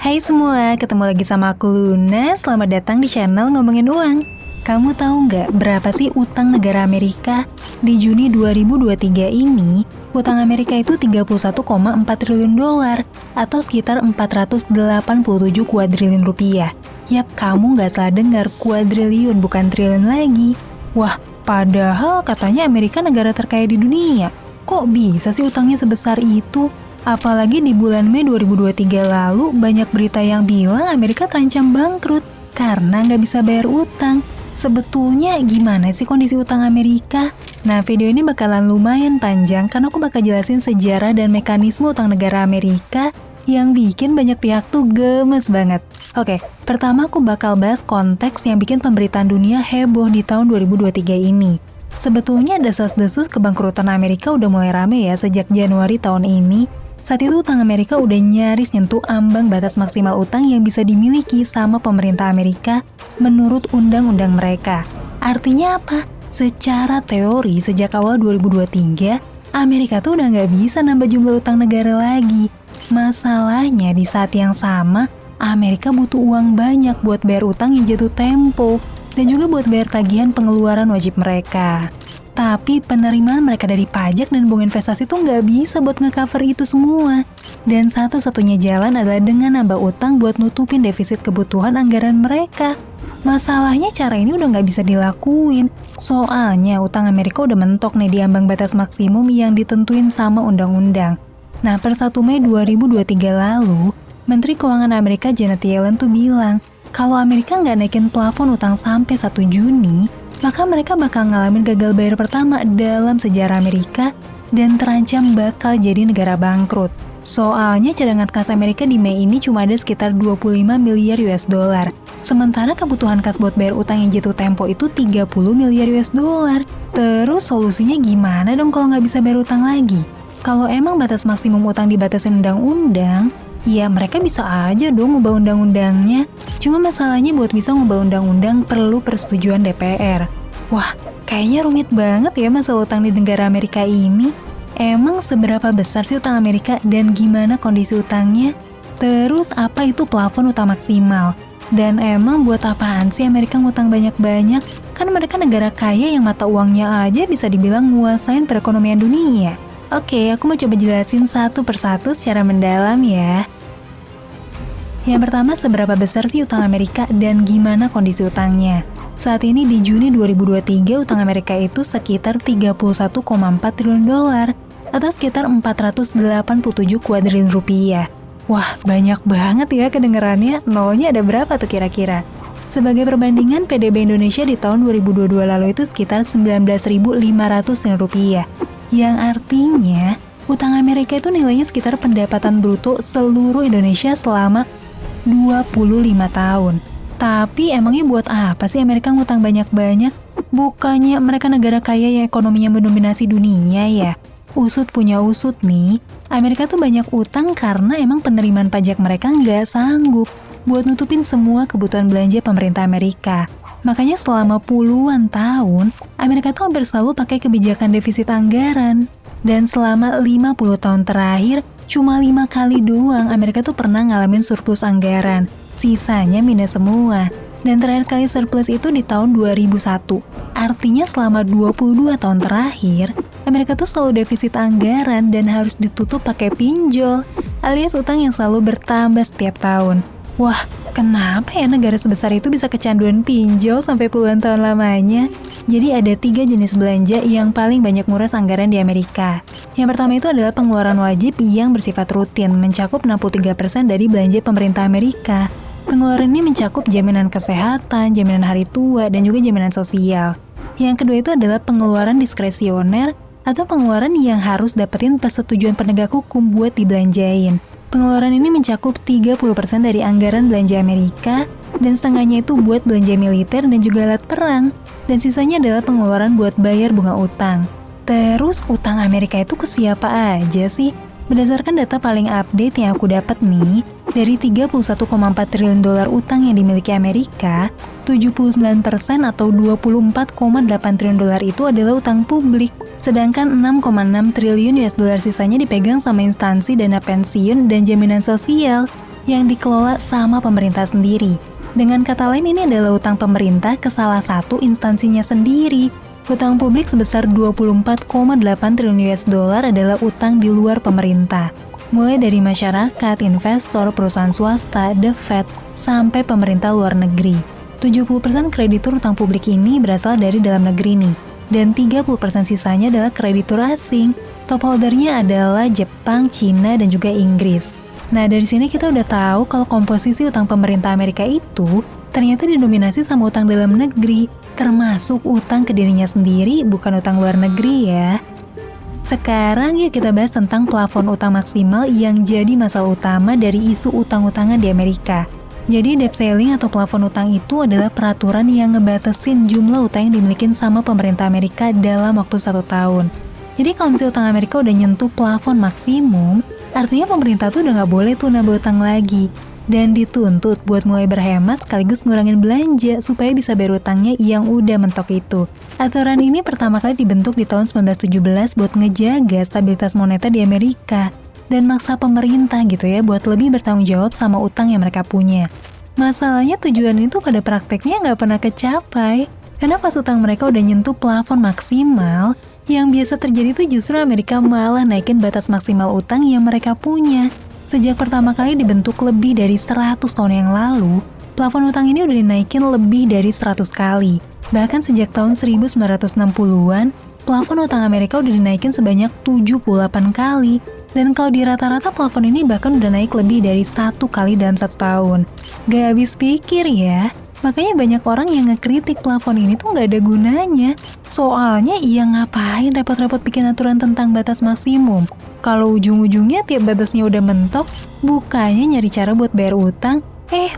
Hai semua, ketemu lagi sama aku Luna. Selamat datang di channel Ngomongin Uang. Kamu tahu nggak berapa sih utang negara Amerika? Di Juni 2023 ini, utang Amerika itu 31,4 triliun dolar atau sekitar 487 kuadriliun rupiah. Yap, kamu nggak salah dengar, kuadriliun bukan triliun lagi. Wah, padahal katanya Amerika negara terkaya di dunia. Kok bisa sih utangnya sebesar itu? Apalagi di bulan Mei 2023 lalu, banyak berita yang bilang Amerika terancam bangkrut karena nggak bisa bayar utang. Sebetulnya gimana sih kondisi utang Amerika? Nah, video ini bakalan lumayan panjang karena aku bakal jelasin sejarah dan mekanisme utang negara Amerika yang bikin banyak pihak tuh gemes banget. Oke, pertama aku bakal bahas konteks yang bikin pemberitaan dunia heboh di tahun 2023 ini. Sebetulnya desas-desus kebangkrutan Amerika udah mulai rame ya sejak Januari tahun ini. Saat itu utang Amerika udah nyaris nyentuh ambang batas maksimal utang yang bisa dimiliki sama pemerintah Amerika menurut undang-undang mereka. Artinya apa? Secara teori sejak awal 2023, Amerika tuh udah nggak bisa nambah jumlah utang negara lagi. Masalahnya di saat yang sama, Amerika butuh uang banyak buat bayar utang yang jatuh tempo dan juga buat bayar tagihan pengeluaran wajib mereka. Tapi penerimaan mereka dari pajak dan bunga investasi tuh nggak bisa buat nge-cover itu semua. Dan satu-satunya jalan adalah dengan nambah utang buat nutupin defisit kebutuhan anggaran mereka. Masalahnya cara ini udah nggak bisa dilakuin. Soalnya utang Amerika udah mentok nih di ambang batas maksimum yang ditentuin sama undang-undang. Nah, per 1 Mei 2023 lalu, Menteri Keuangan Amerika Janet Yellen tuh bilang, kalau Amerika nggak naikin plafon utang sampai 1 Juni, maka mereka bakal ngalamin gagal bayar pertama dalam sejarah Amerika dan terancam bakal jadi negara bangkrut. Soalnya cadangan kas Amerika di Mei ini cuma ada sekitar 25 miliar US dollar. Sementara kebutuhan kas buat bayar utang yang jatuh tempo itu 30 miliar US dollar. Terus solusinya gimana dong kalau nggak bisa bayar utang lagi? Kalau emang batas maksimum utang dibatasin undang-undang, ya mereka bisa aja dong ngubah undang-undangnya. Cuma masalahnya buat bisa ngubah undang-undang perlu persetujuan DPR. Wah, kayaknya rumit banget ya masalah utang di negara Amerika ini. Emang seberapa besar sih utang Amerika dan gimana kondisi utangnya? Terus apa itu plafon utang maksimal? Dan emang buat apaan sih Amerika ngutang banyak-banyak? Kan mereka negara kaya yang mata uangnya aja bisa dibilang nguasain perekonomian dunia. Oke, aku mau coba jelasin satu persatu secara mendalam ya. Yang pertama, seberapa besar sih utang Amerika dan gimana kondisi utangnya? Saat ini di Juni 2023, utang Amerika itu sekitar 31,4 triliun dolar atau sekitar 487 kuadriliun rupiah. Wah, banyak banget ya kedengarannya. Nolnya ada berapa tuh kira-kira? Sebagai perbandingan, PDB Indonesia di tahun 2022 lalu itu sekitar 19.500 triliun rupiah. Yang artinya, utang Amerika itu nilainya sekitar pendapatan bruto seluruh Indonesia selama 25 tahun. Tapi emangnya buat apa sih Amerika ngutang banyak-banyak? Bukannya mereka negara kaya yang ekonominya mendominasi dunia ya? Usut punya usut nih, Amerika tuh banyak utang karena emang penerimaan pajak mereka nggak sanggup buat nutupin semua kebutuhan belanja pemerintah Amerika. Makanya selama puluhan tahun, Amerika tuh hampir selalu pakai kebijakan defisit anggaran. Dan selama 50 tahun terakhir, cuma 5 kali doang Amerika tuh pernah ngalamin surplus anggaran. Sisanya minus semua. Dan terakhir kali surplus itu di tahun 2001. Artinya selama 22 tahun terakhir, Amerika tuh selalu defisit anggaran dan harus ditutup pakai pinjol, alias utang yang selalu bertambah setiap tahun. Wah, kenapa ya negara sebesar itu bisa kecanduan pinjol sampai puluhan tahun lamanya? Jadi ada 3 jenis belanja yang paling banyak nguras anggaran di Amerika. Yang pertama itu adalah pengeluaran wajib yang bersifat rutin, mencakup 63% dari belanja pemerintah Amerika. Pengeluaran ini mencakup jaminan kesehatan, jaminan hari tua, dan juga jaminan sosial. Yang kedua itu adalah pengeluaran diskresioner atau pengeluaran yang harus dapetin persetujuan penegak hukum buat dibelanjain. Pengeluaran ini mencakup 30% dari anggaran belanja Amerika, dan setengahnya itu buat belanja militer dan juga alat perang, dan sisanya adalah pengeluaran buat bayar bunga utang. Terus utang Amerika itu ke siapa aja sih? Berdasarkan data paling update yang aku dapat nih, dari 31,4 triliun dolar utang yang dimiliki Amerika, 79% atau 24,8 triliun dolar itu adalah utang publik, sedangkan 6,6 triliun US dollar sisanya dipegang sama instansi dana pensiun dan jaminan sosial. yang dikelola sama pemerintah sendiri. Dengan kata lain, ini adalah utang pemerintah ke salah satu instansinya sendiri. Utang publik sebesar 24,8 triliun US dollar adalah utang di luar pemerintah. Mulai dari masyarakat, investor, perusahaan swasta, The Fed, sampai pemerintah luar negeri. 70% kreditur utang publik ini berasal dari dalam negeri nih, dan 30% sisanya adalah kreditur asing. Top holdernya adalah Jepang, Cina, dan juga Inggris. Nah, dari sini kita udah tahu kalau komposisi utang pemerintah Amerika itu ternyata didominasi sama utang dalam negeri, termasuk utang ke dirinya sendiri, bukan utang luar negeri ya. Sekarang yuk kita bahas tentang plafon utang maksimal yang jadi masalah utama dari isu utang-utangan di Amerika. Jadi debt ceiling atau plafon utang itu adalah peraturan yang ngebatasin jumlah utang yang dimiliki sama pemerintah Amerika dalam waktu 1 tahun. Jadi kalau misalnya utang Amerika udah nyentuh plafon maksimum, artinya pemerintah tuh udah nggak boleh tuh nambah utang lagi. Dan dituntut buat mulai berhemat sekaligus ngurangin belanja supaya bisa bayar utangnya yang udah mentok itu. Aturan ini pertama kali dibentuk di tahun 1917 buat ngejaga stabilitas moneter di Amerika. Dan maksa pemerintah gitu ya buat lebih bertanggung jawab sama utang yang mereka punya. Masalahnya tujuan itu pada prakteknya nggak pernah kecapai. Karena pas utang mereka udah nyentuh plafon maksimal, yang biasa terjadi tuh justru Amerika malah naikin batas maksimal utang yang mereka punya. Sejak pertama kali dibentuk lebih dari 100 tahun yang lalu, plafon utang ini udah dinaikin lebih dari 100 kali. Bahkan sejak tahun 1960-an, plafon utang Amerika udah dinaikin sebanyak 78 kali. Dan kalau di rata-rata plafon ini bahkan udah naik lebih dari 1 kali dalam 1 tahun. Gak habis pikir ya. Makanya banyak orang yang ngekritik plafon ini tuh nggak ada gunanya. Soalnya iya ngapain repot-repot bikin aturan tentang batas maksimum? Kalau ujung-ujungnya tiap batasnya udah mentok, bukannya nyari cara buat bayar utang,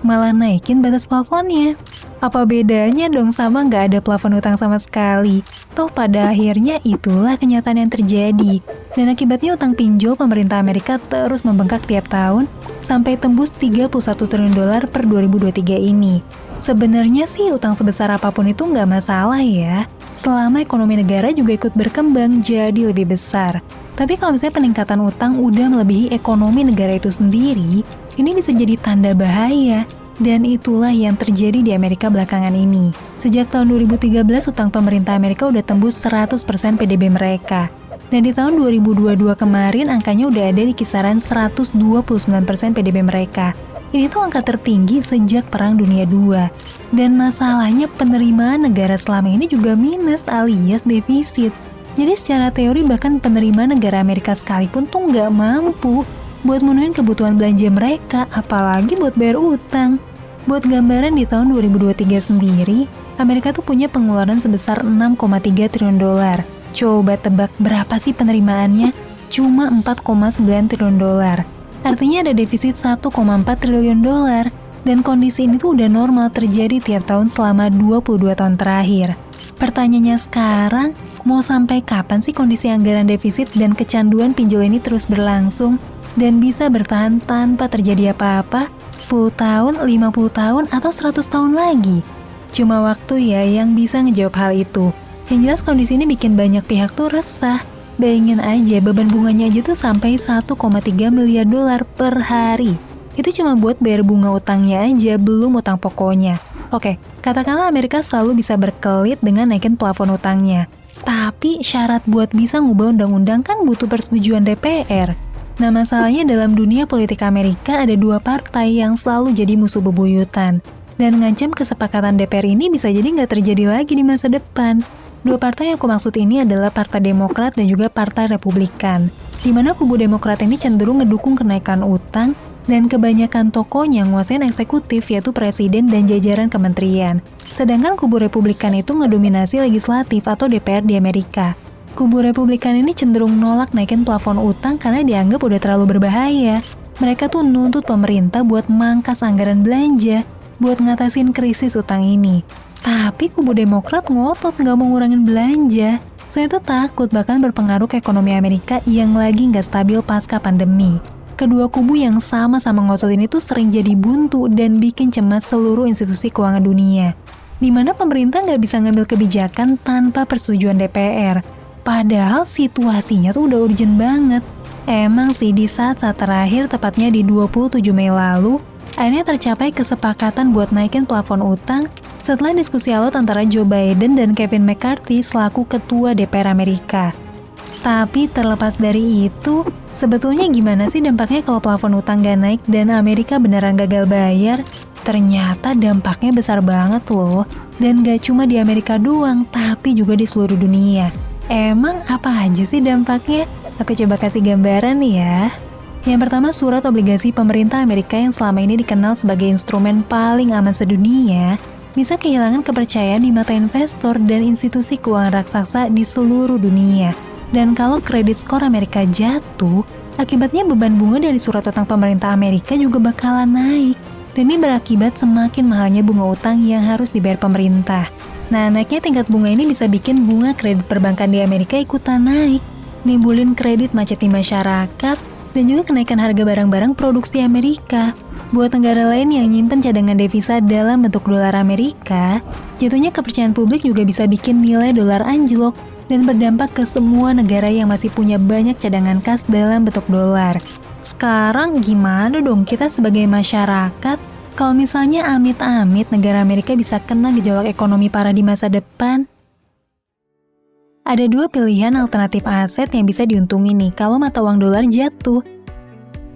malah naikin batas plafonnya. Apa bedanya dong sama nggak ada plafon utang sama sekali? Toh pada akhirnya itulah kenyataan yang terjadi. Dan akibatnya utang pinjol pemerintah Amerika terus membengkak tiap tahun sampai tembus 31 triliun dolar per 2023 ini. Sebenarnya sih utang sebesar apapun itu nggak masalah ya, selama ekonomi negara juga ikut berkembang jadi lebih besar. Tapi kalau misalnya peningkatan utang udah melebihi ekonomi negara itu sendiri, ini bisa jadi tanda bahaya. Dan itulah yang terjadi di Amerika belakangan ini. Sejak tahun 2013, utang pemerintah Amerika udah tembus 100% PDB mereka. Dan di tahun 2022 kemarin, angkanya udah ada di kisaran 129% PDB mereka. Ini tuh angka tertinggi sejak Perang Dunia II. Dan masalahnya penerimaan negara selama ini juga minus alias defisit. Jadi secara teori bahkan penerimaan negara Amerika sekalipun tuh nggak mampu buat menuhin kebutuhan belanja mereka, apalagi buat bayar utang. Buat gambaran di tahun 2023 sendiri, Amerika tuh punya pengeluaran sebesar 6,3 triliun dolar. Coba tebak berapa sih penerimaannya? Cuma 4,9 triliun dolar. Artinya ada defisit 1,4 triliun dolar. Dan kondisi ini tuh udah normal terjadi tiap tahun selama 22 tahun terakhir. Pertanyaannya sekarang, mau sampai kapan sih kondisi anggaran defisit dan kecanduan pinjol ini terus berlangsung? Dan bisa bertahan tanpa terjadi apa-apa 10 tahun, 50 tahun, atau 100 tahun lagi. Cuma waktu ya yang bisa ngejawab hal itu. Yang jelas kondisi ini bikin banyak pihak tuh resah. Bayangin aja beban bunganya aja tuh sampai 1,3 miliar dolar per hari. Itu cuma buat bayar bunga utangnya aja, belum utang pokoknya. Oke, katakanlah Amerika selalu bisa berkelit dengan naikin plafon utangnya. Tapi syarat buat bisa ngubah undang-undang kan butuh persetujuan DPR. Nah masalahnya dalam dunia politik Amerika ada 2 partai yang selalu jadi musuh bebuyutan. Dan ngancam kesepakatan DPR ini bisa jadi nggak terjadi lagi di masa depan. 2 partai yang aku maksud ini adalah Partai Demokrat dan juga Partai Republikan. Di mana kubu Demokrat ini cenderung ngedukung kenaikan utang dan kebanyakan tokohnya nguasain eksekutif yaitu presiden dan jajaran kementerian. Sedangkan kubu Republikan itu ngedominasi legislatif atau DPR di Amerika. Kubu Republikan ini cenderung nolak naikin plafon utang karena dianggap udah terlalu berbahaya. Mereka tuh nuntut pemerintah buat mangkas anggaran belanja, buat ngatasin krisis utang ini. Tapi kubu Demokrat ngotot nggak mau ngurangin belanja. Saya tuh takut bahkan berpengaruh ke ekonomi Amerika yang lagi nggak stabil pasca pandemi. Kedua kubu yang sama-sama ngotot ini tuh sering jadi buntu dan bikin cemas seluruh institusi keuangan dunia. Di mana pemerintah nggak bisa ngambil kebijakan tanpa persetujuan DPR. Padahal situasinya tuh udah urgent banget. Emang sih di saat-saat terakhir, tepatnya di 27 Mei lalu, akhirnya tercapai kesepakatan buat naikin plafon utang setelah diskusi alot antara Joe Biden dan Kevin McCarthy selaku Ketua DPR Amerika. Tapi terlepas dari itu, sebetulnya gimana sih dampaknya kalau plafon utang gak naik dan Amerika beneran gagal bayar? Ternyata dampaknya besar banget loh. Dan gak cuma di Amerika doang, tapi juga di seluruh dunia. Emang apa aja sih dampaknya? Aku coba kasih gambaran nih ya. Yang pertama, surat obligasi pemerintah Amerika yang selama ini dikenal sebagai instrumen paling aman sedunia, bisa kehilangan kepercayaan di mata investor dan institusi keuangan raksasa di seluruh dunia. Dan kalau kredit skor Amerika jatuh, akibatnya beban bunga dari surat utang pemerintah Amerika juga bakalan naik. Dan ini berakibat semakin mahalnya bunga utang yang harus dibayar pemerintah. Nah, naiknya tingkat bunga ini bisa bikin bunga kredit perbankan di Amerika ikutan naik, nimbulin kredit macet di masyarakat, dan juga kenaikan harga barang-barang produksi Amerika. Buat negara lain yang nyimpen cadangan devisa dalam bentuk dolar Amerika, jatuhnya kepercayaan publik juga bisa bikin nilai dolar anjlok dan berdampak ke semua negara yang masih punya banyak cadangan kas dalam bentuk dolar. Sekarang gimana dong kita sebagai masyarakat kalau misalnya amit-amit negara Amerika bisa kena gejolak ekonomi parah di masa depan? Ada dua pilihan alternatif aset yang bisa diuntungin nih kalau mata uang dolar jatuh.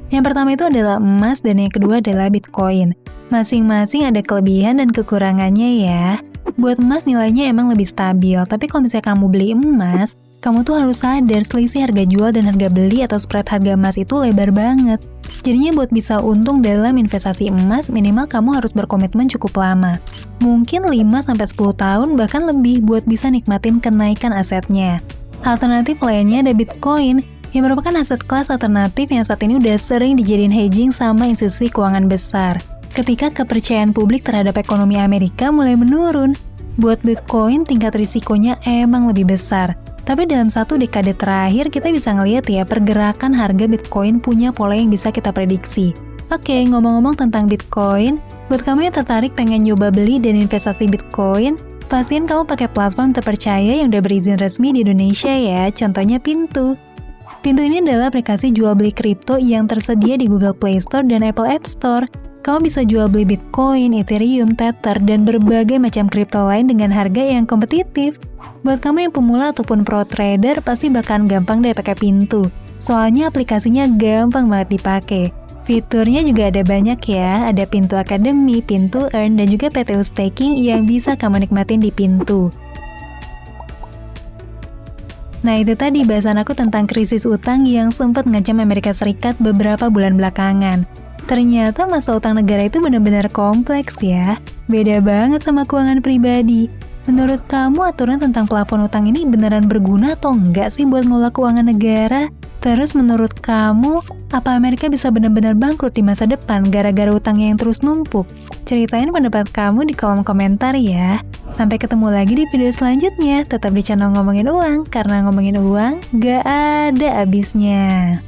Yang pertama itu adalah emas dan yang kedua adalah Bitcoin. Masing-masing ada kelebihan dan kekurangannya ya. Buat emas nilainya emang lebih stabil, tapi kalau misalnya kamu beli emas, kamu tuh harus sadar selisih harga jual dan harga beli atau spread harga emas itu lebar banget. Jadinya buat bisa untung dalam investasi emas, minimal kamu harus berkomitmen cukup lama. Mungkin 5-10 tahun bahkan lebih buat bisa nikmatin kenaikan asetnya. Alternatif lainnya ada Bitcoin, yang merupakan aset kelas alternatif yang saat ini udah sering dijadiin hedging sama institusi keuangan besar. Ketika kepercayaan publik terhadap ekonomi Amerika mulai menurun, buat Bitcoin tingkat risikonya emang lebih besar. Tapi dalam satu dekade terakhir kita bisa ngeliat ya pergerakan harga Bitcoin punya pola yang bisa kita prediksi. Oke, ngomong-ngomong tentang Bitcoin, buat kamu yang tertarik pengen nyoba beli dan investasi Bitcoin, pastiin kamu pakai platform terpercaya yang udah berizin resmi di Indonesia ya, contohnya Pintu. Pintu ini adalah aplikasi jual beli kripto yang tersedia di Google Play Store dan Apple App Store. Kamu bisa jual beli Bitcoin, Ethereum, Tether, dan berbagai macam kripto lain dengan harga yang kompetitif. Buat kamu yang pemula ataupun pro trader, pasti bakalan gampang deh pakai Pintu. Soalnya aplikasinya gampang banget dipakai. Fiturnya juga ada banyak ya, ada Pintu Academy, Pintu Earn, dan juga PTU Staking yang bisa kamu nikmatin di Pintu. Nah itu tadi bahasan aku tentang krisis utang yang sempat ngancam Amerika Serikat beberapa bulan belakangan. Ternyata masalah utang negara itu benar-benar kompleks ya. Beda banget sama keuangan pribadi. Menurut kamu aturan tentang plafon utang ini beneran berguna atau enggak sih buat ngelola keuangan negara? Terus menurut kamu, apa Amerika bisa benar-benar bangkrut di masa depan gara-gara utangnya yang terus numpuk? Ceritain pendapat kamu di kolom komentar ya. Sampai ketemu lagi di video selanjutnya. Tetap di channel Ngomongin Uang, karena ngomongin uang gak ada habisnya.